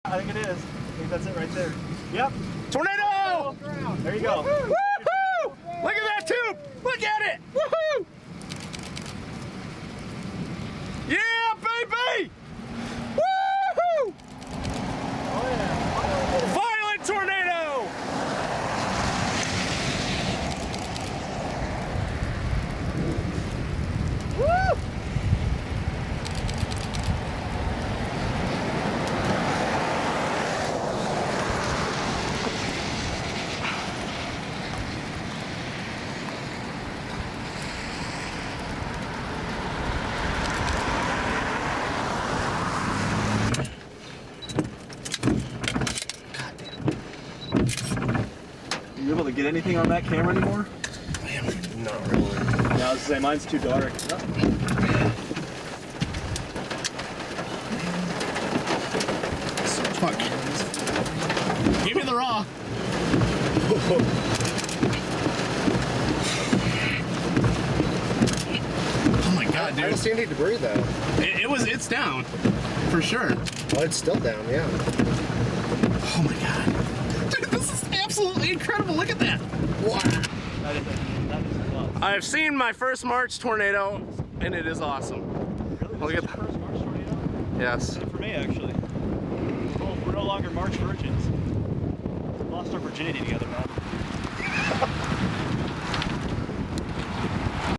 I think it is. I think that's it right there. Yep. Tornado! There you go. Woohoo! Look at that tube! Look at it! Woohoo! Yeah, baby! Woohoo! Oh yeah. Violent tornado! Woo! Are you able to get anything on that camera anymore? Not really. Yeah, I was saying mine's too dark. Fuck. Give me the raw. Oh my god, dude. I don't see any debris though. It's down. For sure. Oh, it's still down, yeah. Oh my god. Dude, this is absolutely incredible. Look at that. Wow. That is nuts. I've seen my first March tornado, and it is awesome. Really? Look at This is your first March tornado? Yes. For me, actually. We're no longer March virgins. We lost our virginity together, man.